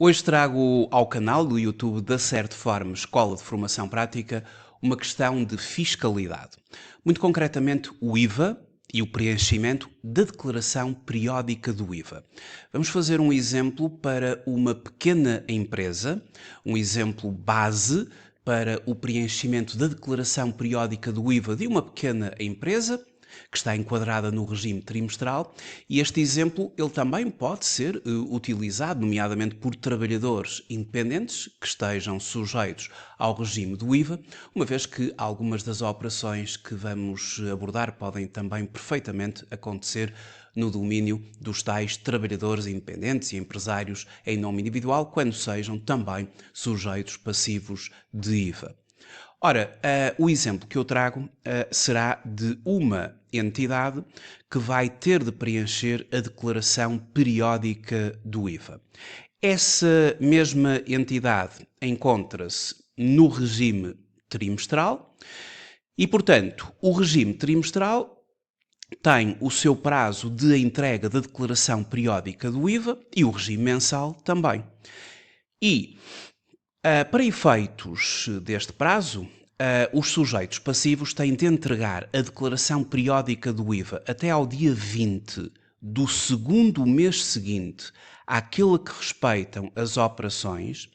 Hoje trago ao canal do YouTube da Certform Escola de Formação Prática uma questão de fiscalidade. Muito concretamente, o IVA e o preenchimento da declaração periódica do IVA. Vamos fazer um exemplo para uma pequena empresa, um exemplo base para o preenchimento da declaração periódica do IVA de uma pequena empresa que está enquadrada no regime trimestral, e este exemplo ele também pode ser utilizado, nomeadamente por trabalhadores independentes que estejam sujeitos ao regime do IVA, uma vez que algumas das operações que vamos abordar podem também perfeitamente acontecer no domínio dos tais trabalhadores independentes e empresários em nome individual, quando sejam também sujeitos passivos de IVA. Ora, o exemplo que eu trago será de uma entidade que vai ter de preencher a declaração periódica do IVA. Essa mesma entidade encontra-se no regime trimestral e, portanto, o regime trimestral tem o seu prazo de entrega da declaração periódica do IVA e o regime mensal também. E para efeitos deste prazo, os sujeitos passivos têm de entregar a declaração periódica do IVA até ao dia 20 do segundo mês seguinte àquele que respeitam as operações,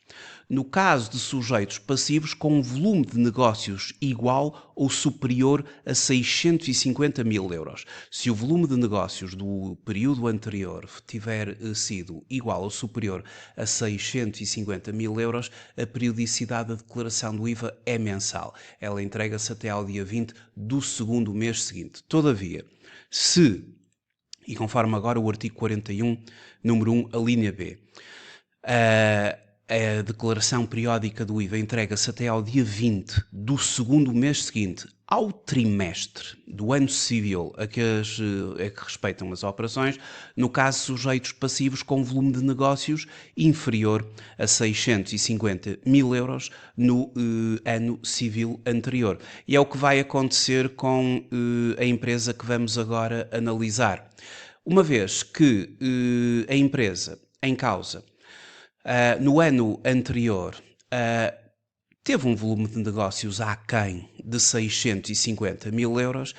no caso de sujeitos passivos com um volume de negócios igual ou superior a 650 mil euros. Se o volume de negócios do período anterior tiver sido igual ou superior a 650 mil euros, a periodicidade da declaração do IVA é mensal. Ela entrega-se até ao dia 20 do segundo mês seguinte. Todavia, e conforme agora o artigo 41, número 1, a linha B, a declaração periódica do IVA entrega-se até ao dia 20 do segundo mês seguinte ao trimestre do ano civil a que respeitam as operações, no caso sujeitos passivos com volume de negócios inferior a 650 mil euros no ano civil anterior. E é o que vai acontecer com a empresa que vamos agora analisar. Uma vez que a empresa em causa no ano anterior teve um volume de negócios aquém de 650 mil euros,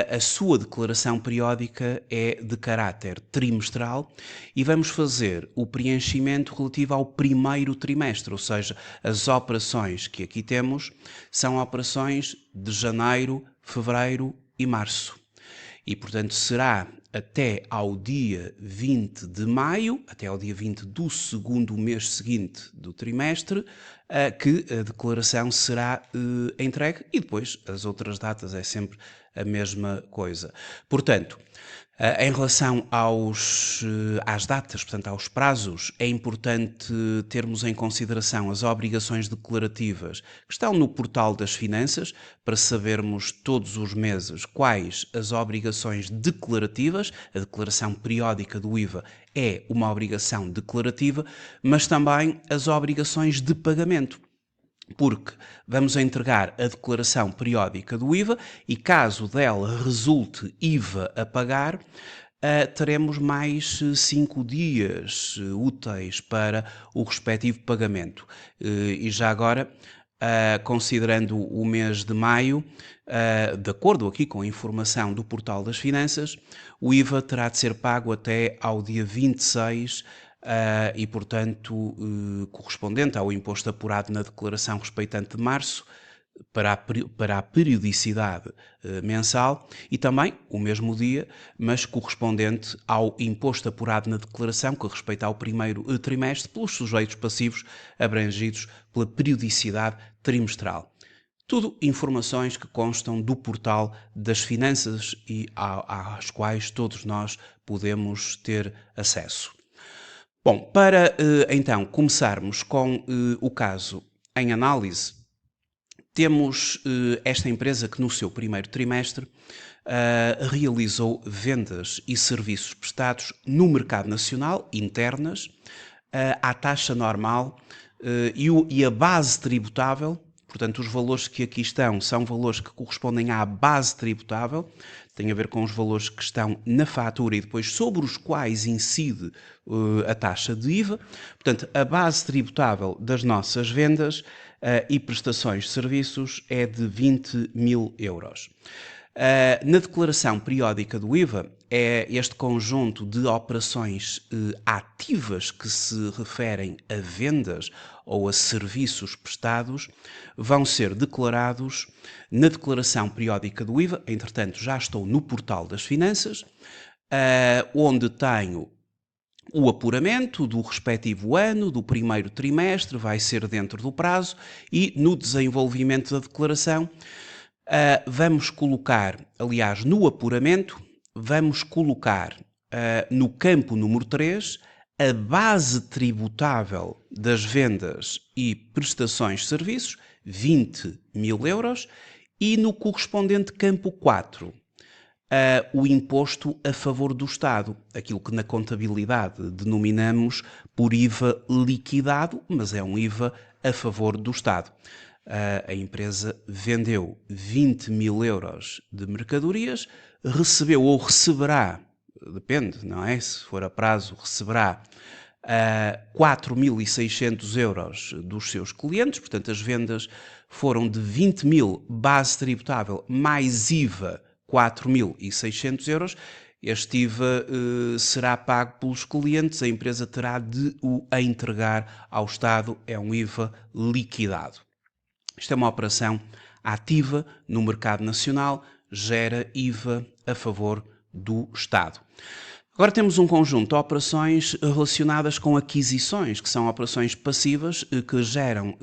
a sua declaração periódica é de caráter trimestral e vamos fazer o preenchimento relativo ao primeiro trimestre, ou seja, as operações que aqui temos são operações de janeiro, fevereiro e março. E, portanto, será até ao dia 20 de maio, até ao dia 20 do segundo mês seguinte do trimestre, que a declaração será entregue, e depois as outras datas é sempre a mesma coisa. Portanto, em relação às datas, portanto, aos prazos, é importante termos em consideração as obrigações declarativas que estão no portal das finanças, para sabermos todos os meses quais as obrigações declarativas. A declaração periódica do IVA é uma obrigação declarativa, mas também as obrigações de pagamento. Porque vamos entregar a declaração periódica do IVA e, caso dela resulte IVA a pagar, teremos mais 5 dias úteis para o respectivo pagamento. E já agora, considerando o mês de maio, de acordo aqui com a informação do Portal das Finanças, o IVA terá de ser pago até ao dia 26 e, portanto, correspondente ao imposto apurado na declaração respeitante de março, para a periodicidade mensal, e também o mesmo dia, mas correspondente ao imposto apurado na declaração que respeita ao primeiro trimestre pelos sujeitos passivos abrangidos pela periodicidade trimestral. Tudo informações que constam do portal das finanças e às quais todos nós podemos ter acesso. Bom, para então começarmos com o caso em análise, temos esta empresa que no seu primeiro trimestre realizou vendas e serviços prestados no mercado nacional, internas, à taxa normal e a base tributável, Portanto, os valores que aqui estão são valores que correspondem à base tributável, tem a ver com os valores que estão na fatura e depois sobre os quais incide a taxa de IVA. Portanto, a base tributável das nossas vendas e prestações de serviços é de 20.000 euros. Na declaração periódica do IVA, é este conjunto de operações ativas que se referem a vendas ou a serviços prestados vão ser declarados na declaração periódica do IVA. Entretanto, já estou no portal das finanças, onde tenho o apuramento do respectivo ano, do primeiro trimestre, vai ser dentro do prazo, e no desenvolvimento da declaração vamos colocar, aliás, no apuramento, vamos colocar no campo número 3 a base tributável das vendas e prestações de serviços, 20.000 euros, e no correspondente campo 4, o imposto a favor do Estado, aquilo que na contabilidade denominamos por IVA liquidado, mas é um IVA a favor do Estado. A empresa vendeu 20.000 euros de mercadorias, recebeu ou receberá, depende, não é? Se for a prazo, receberá 4.600 euros dos seus clientes. Portanto, as vendas foram de 20.000 base tributável mais IVA 4.600 euros. Este IVA será pago pelos clientes, a empresa terá de o entregar ao Estado, é um IVA liquidado. Isto é uma operação ativa no mercado nacional, gera IVA a favor do Estado. Agora temos um conjunto de operações relacionadas com aquisições, que são operações passivas que geram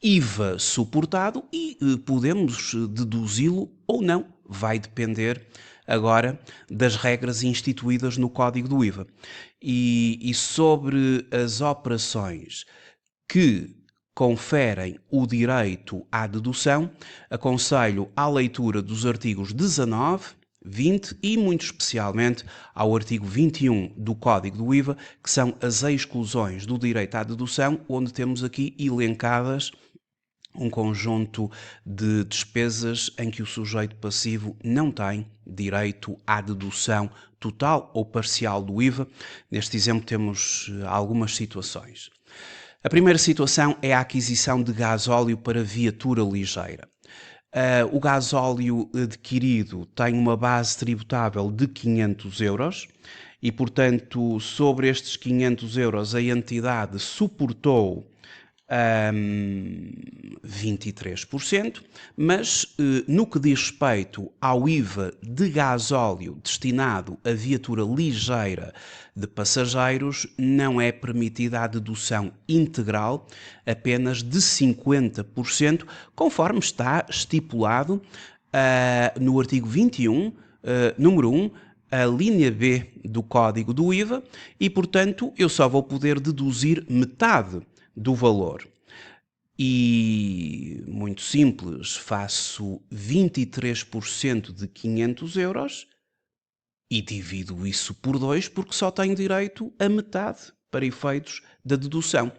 IVA suportado e podemos deduzi-lo ou não. Vai depender agora das regras instituídas no Código do IVA. E sobre as operações que conferem o direito à dedução, aconselho à leitura dos artigos 19, 20 e, muito especialmente, ao artigo 21 do Código do IVA, que são as exclusões do direito à dedução, onde temos aqui elencadas um conjunto de despesas em que o sujeito passivo não tem direito à dedução total ou parcial do IVA. Neste exemplo temos algumas situações. A primeira situação é a aquisição de gasóleo para viatura ligeira. O gasóleo adquirido tem uma base tributável de 500 euros e, portanto, sobre estes 500 euros a entidade suportou 23%, mas no que diz respeito ao IVA de gasóleo destinado a viatura ligeira de passageiros, não é permitida a dedução integral, apenas de 50%, conforme está estipulado no artigo 21, número 1, a linha B do Código do IVA, e, portanto, eu só vou poder deduzir metade do valor. E, muito simples, faço 23% de 500 euros e divido isso por 2, porque só tenho direito a metade para efeitos da dedução.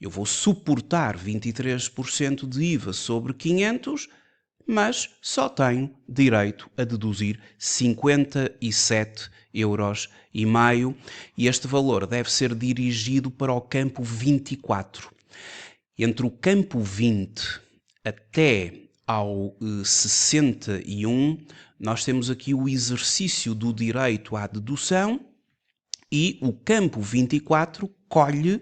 Eu vou suportar 23% de IVA sobre 500, mas só tenho direito a deduzir 57,5 euros, e este valor deve ser dirigido para o campo 24. Entre o campo 20 até ao 61, nós temos aqui o exercício do direito à dedução, e o campo 24 colhe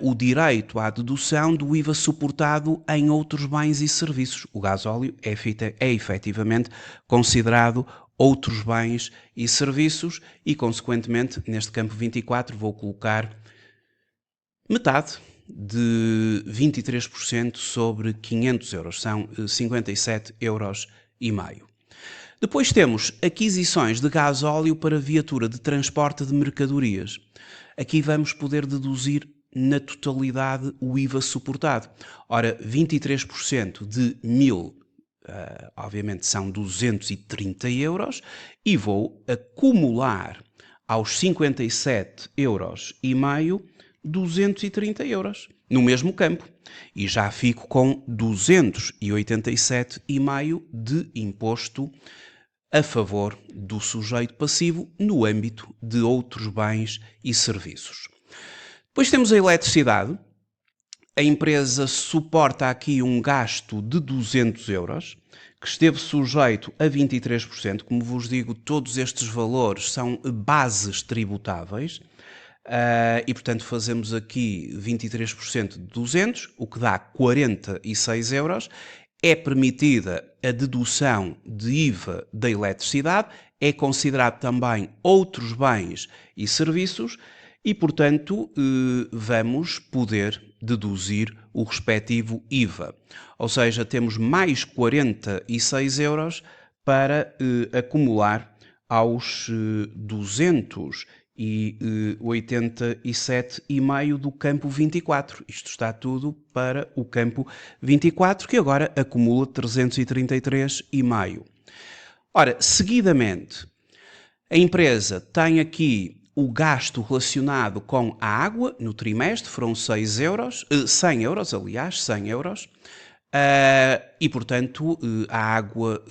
o direito à dedução do IVA suportado em outros bens e serviços. O gasóleo é efetivamente considerado outros bens e serviços e, consequentemente, neste campo 24 vou colocar metade de 23% sobre 500 euros, são 57,5 euros. Depois temos aquisições de gasóleo para viatura de transporte de mercadorias. Aqui vamos poder deduzir na totalidade o IVA suportado. Ora, 23% de 1.000, obviamente são 230 euros, e vou acumular aos 57,5 euros 230 euros. no mesmo campo e já fico com 287,5 de imposto a favor do sujeito passivo no âmbito de outros bens e serviços. Depois temos a eletricidade. A empresa suporta aqui um gasto de 200 euros, que esteve sujeito a 23%. Como vos digo, todos estes valores são bases tributáveis. E, portanto, fazemos aqui 23% de 200, o que dá 46 euros. É permitida a dedução de IVA da eletricidade, é considerado também outros bens e serviços e, portanto, vamos poder deduzir o respectivo IVA. Ou seja, temos mais 46 euros para acumular aos 287,5 do campo 24. Isto está tudo para o campo 24, que agora acumula 333,5. Ora, seguidamente, a empresa tem aqui o gasto relacionado com a água no trimestre, foram 100 euros, e, portanto, a água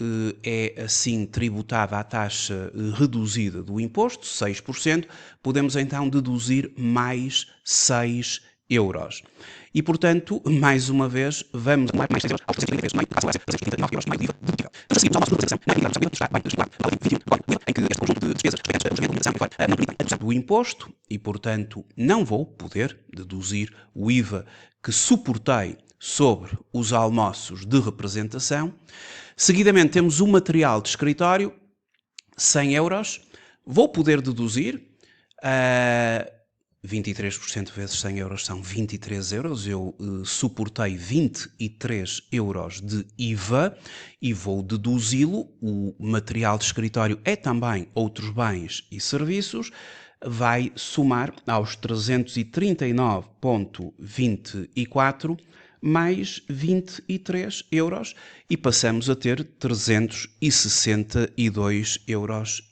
é assim tributada à taxa reduzida do imposto, 6%, podemos então deduzir mais 6 euros. E, portanto, mais uma vez, vamos mais 6 euros aos 339 euros mais IVA dedutível. Mas a seguir, ao nosso representação, na atividade está bem em que este conjunto de despesas do imposto e, portanto, não vou poder deduzir o IVA que suportei sobre os almoços de representação. Seguidamente temos o material de escritório, 100 euros. Vou poder deduzir 23% vezes 100 euros são 23 euros. Eu suportei 23 euros de IVA e vou deduzi-lo. O material de escritório é também outros bens e serviços. Vai somar aos 339,24 mais 23 euros e passamos a ter 362,5 euros.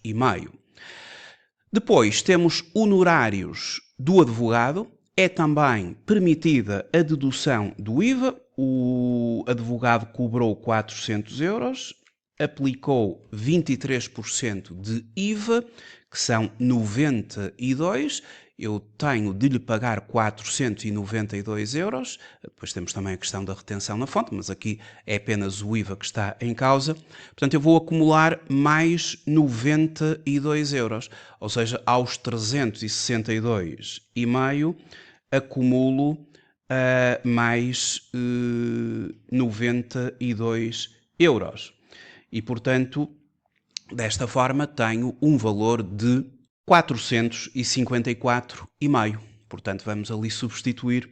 Depois temos honorários do advogado. É também permitida a dedução do IVA. O advogado cobrou 400 euros, aplicou 23% de IVA, que são 92. Eu tenho de lhe pagar 492 euros. Depois temos também a questão da retenção na fonte, mas aqui é apenas o IVA que está em causa. Portanto, eu vou acumular mais 92 euros. Ou seja, aos 362,5 acumulo mais 92 euros. E, portanto, desta forma tenho um valor de 454,5. Portanto, vamos ali substituir.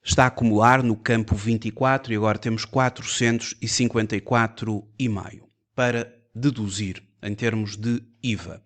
Está a acumular no campo 24 e agora temos 454,5 para deduzir em termos de IVA.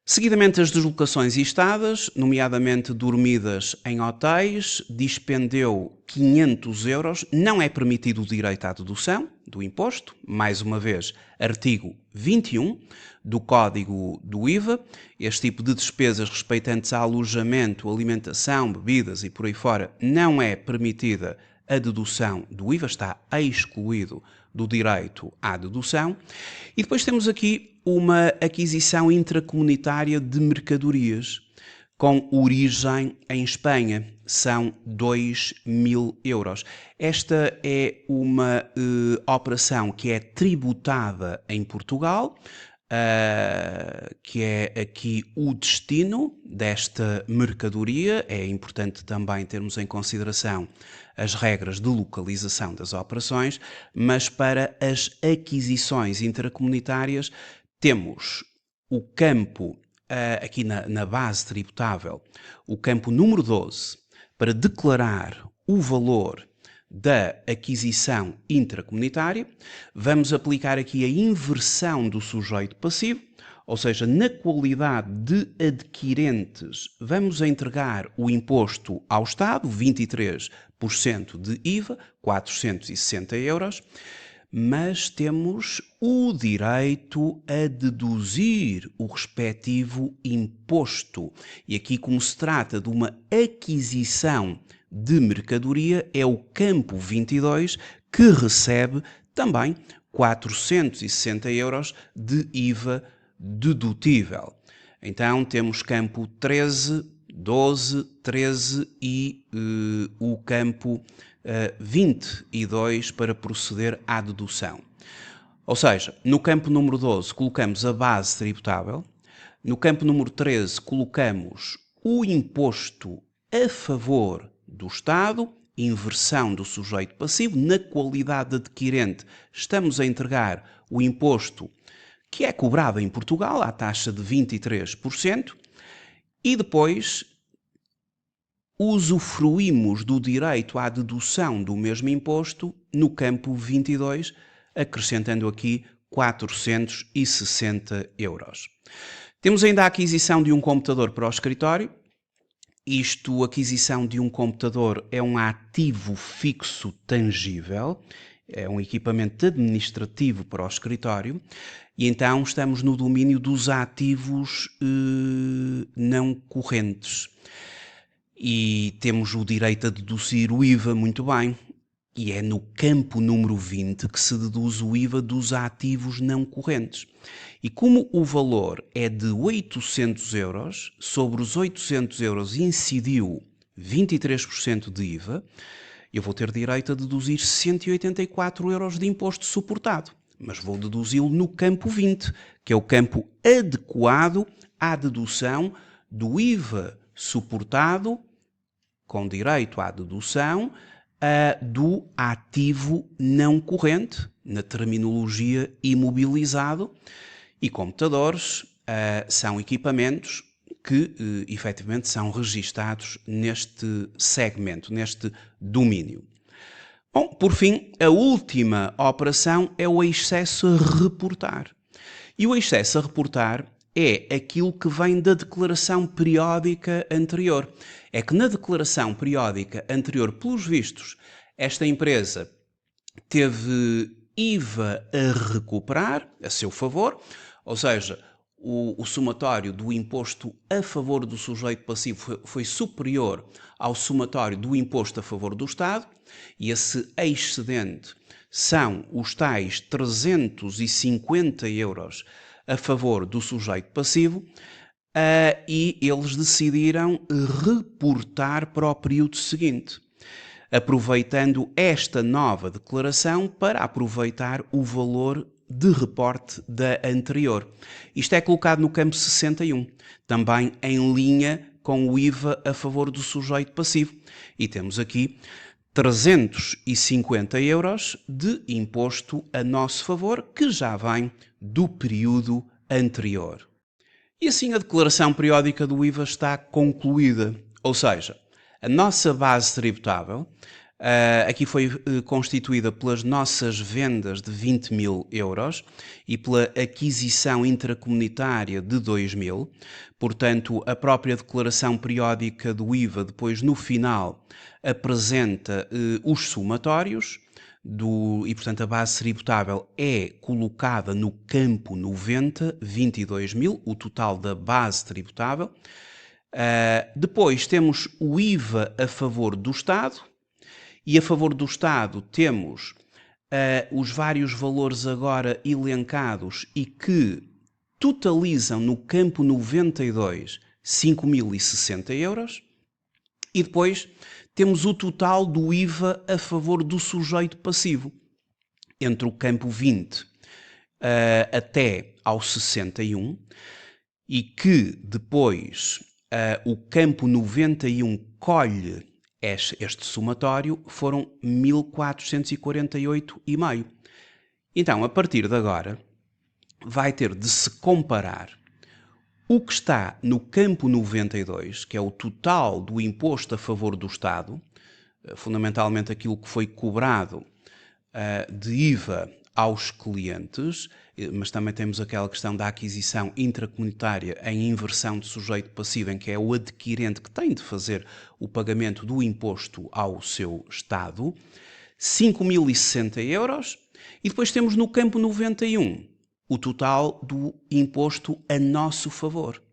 Seguidamente, as deslocações e estadas, nomeadamente dormidas em hotéis, dispendeu 500 euros. Não é permitido o direito à dedução do imposto. Mais uma vez, artigo 21 do Código do IVA. Este tipo de despesas respeitantes a alojamento, alimentação, bebidas e por aí fora não é permitida a dedução do IVA, está excluído do direito à dedução. E depois temos aqui uma aquisição intracomunitária de mercadorias com origem em Espanha. São 2.000 euros. Esta é uma operação que é tributada em Portugal, que é aqui o destino desta mercadoria. É importante também termos em consideração as regras de localização das operações, mas para as aquisições intracomunitárias temos o campo, aqui na base tributável, o campo número 12, para declarar o valor da aquisição intracomunitária. Vamos aplicar aqui a inversão do sujeito passivo, ou seja, na qualidade de adquirentes, vamos entregar o imposto ao Estado, 23% de IVA, 460 euros, mas temos o direito a deduzir o respectivo imposto. E aqui, como se trata de uma aquisição de mercadoria é o campo 22, que recebe também 460 euros de IVA dedutível. Então temos campo 13, 12, 13 e o campo 22 para proceder à dedução. Ou seja, no campo número 12 colocamos a base tributável, no campo número 13 colocamos o imposto a favor do Estado, inversão do sujeito passivo, na qualidade de adquirente estamos a entregar o imposto que é cobrado em Portugal à taxa de 23%, e depois usufruímos do direito à dedução do mesmo imposto no campo 22, acrescentando aqui 460 euros. Temos ainda a aquisição de um computador para o escritório. A aquisição de um computador é um ativo fixo tangível, é um equipamento administrativo para o escritório, e então estamos no domínio dos ativos não correntes. E temos o direito a deduzir o IVA muito bem, e é no campo número 20 que se deduz o IVA dos ativos não correntes. E como o valor é de 800 euros, sobre os 800 euros incidiu 23% de IVA, eu vou ter direito a deduzir 184 euros de imposto suportado, mas vou deduzi-lo no campo 20, que é o campo adequado à dedução do IVA suportado, com direito à dedução, do ativo não corrente, na terminologia imobilizado, e computadores são equipamentos que efetivamente são registados neste segmento, neste domínio. Bom, por fim, a última operação é o excesso a reportar. E o excesso a reportar é aquilo que vem da declaração periódica anterior. É que na declaração periódica anterior, pelos vistos, esta empresa teve IVA a recuperar a seu favor, ou seja, o somatório do imposto a favor do sujeito passivo foi superior ao somatório do imposto a favor do Estado, e esse excedente são os tais 350 euros a favor do sujeito passivo, e eles decidiram reportar para o período seguinte, aproveitando esta nova declaração para aproveitar o valor de reporte da anterior. Isto é colocado no campo 61, também em linha com o IVA a favor do sujeito passivo. E temos aqui 350 euros de imposto a nosso favor, que já vem do período anterior. E assim a declaração periódica do IVA está concluída, ou seja, a nossa base tributável aqui foi constituída pelas nossas vendas de 20 mil euros e pela aquisição intracomunitária de 2 mil. Portanto, a própria declaração periódica do IVA, depois no final, apresenta os somatórios, e portanto a base tributável é colocada no campo 90, 22 mil, o total da base tributável. Depois temos o IVA a favor do Estado, e a favor do Estado temos os vários valores agora elencados e que totalizam no campo 92 5.060 euros. E depois temos o total do IVA a favor do sujeito passivo, entre o campo 20 até ao 61, e que depois o campo 91 colhe este somatório, foram 1.448,5. Então, a partir de agora, vai ter de se comparar o que está no campo 92, que é o total do imposto a favor do Estado, fundamentalmente aquilo que foi cobrado de IVA aos clientes, mas também temos aquela questão da aquisição intracomunitária em inversão de sujeito passivo, em que é o adquirente que tem de fazer o pagamento do imposto ao seu Estado, 5.060 euros, e depois temos no campo 91 o total do imposto a nosso favor.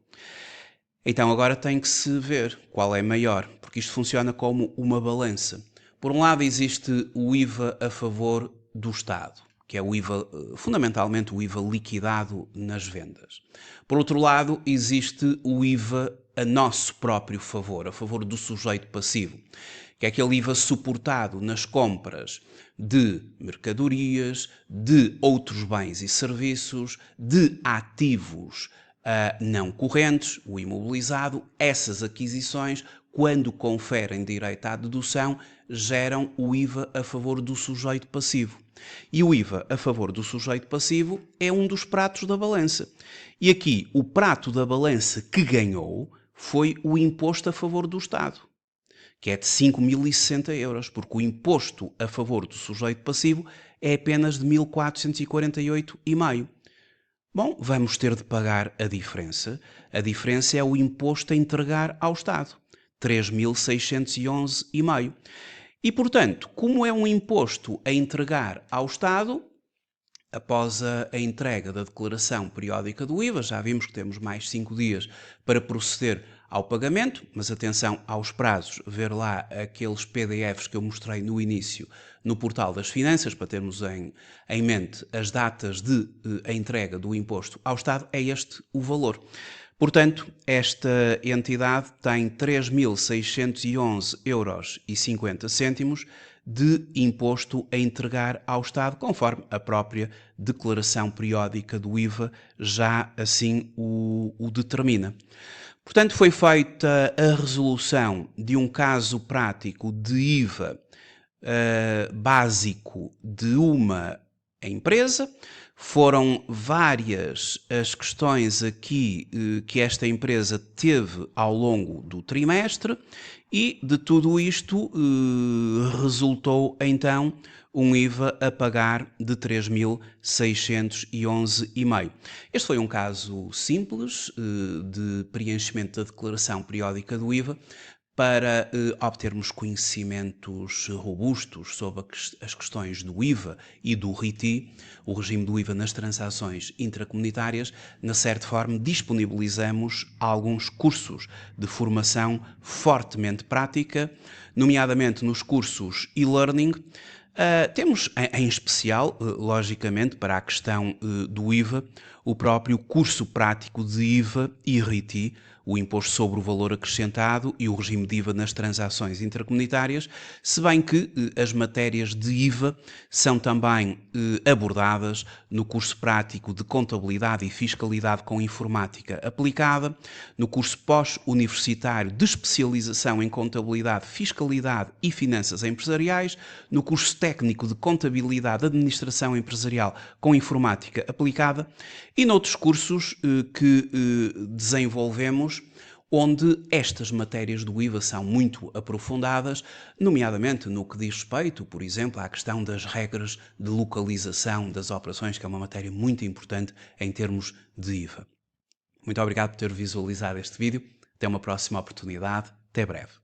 Então agora tem que se ver qual é maior, porque isto funciona como uma balança. Por um lado existe o IVA a favor do Estado, que é o IVA, fundamentalmente o IVA liquidado nas vendas. Por outro lado, existe o IVA a nosso próprio favor, a favor do sujeito passivo, que é aquele IVA suportado nas compras de mercadorias, de outros bens e serviços, de ativos não correntes, o imobilizado. Essas aquisições, quando conferem direito à dedução, geram o IVA a favor do sujeito passivo. E o IVA a favor do sujeito passivo é um dos pratos da balança. E aqui, o prato da balança que ganhou foi o imposto a favor do Estado, que é de 5.060 euros, porque o imposto a favor do sujeito passivo é apenas de 1.448,5. Bom, vamos ter de pagar a diferença. A diferença é o imposto a entregar ao Estado, 3.611,5. E, portanto, como é um imposto a entregar ao Estado, após a entrega da declaração periódica do IVA, já vimos que temos mais 5 dias para proceder ao pagamento, mas atenção aos prazos, ver lá aqueles PDFs que eu mostrei no início no portal das finanças, para termos em mente as datas de a entrega do imposto ao Estado, é este o valor. Portanto, esta entidade tem 3.611,50 euros de imposto a entregar ao Estado, conforme a própria declaração periódica do IVA já assim o determina. Portanto, foi feita a resolução de um caso prático de IVA básico de uma empresa. Foram várias as questões aqui que esta empresa teve ao longo do trimestre e de tudo isto resultou então um IVA a pagar de 3.611,5. Este foi um caso simples de preenchimento da declaração periódica do IVA, para obtermos conhecimentos robustos sobre as questões do IVA e do RITI, o regime do IVA nas transações intracomunitárias. Na Certform disponibilizamos alguns cursos de formação fortemente prática, nomeadamente nos cursos e-learning. Temos em especial, logicamente, para a questão do IVA, o próprio curso prático de IVA e RITI, o Imposto sobre o Valor Acrescentado e o regime de IVA nas transações intercomunitárias, se bem que as matérias de IVA são também abordadas no curso prático de Contabilidade e Fiscalidade com Informática Aplicada, no curso pós-universitário de especialização em Contabilidade, Fiscalidade e Finanças Empresariais, no curso técnico de Contabilidade, Administração Empresarial com Informática Aplicada e noutros cursos que desenvolvemos, onde estas matérias do IVA são muito aprofundadas, nomeadamente no que diz respeito, por exemplo, à questão das regras de localização das operações, que é uma matéria muito importante em termos de IVA. Muito obrigado por ter visualizado este vídeo. Até uma próxima oportunidade. Até breve.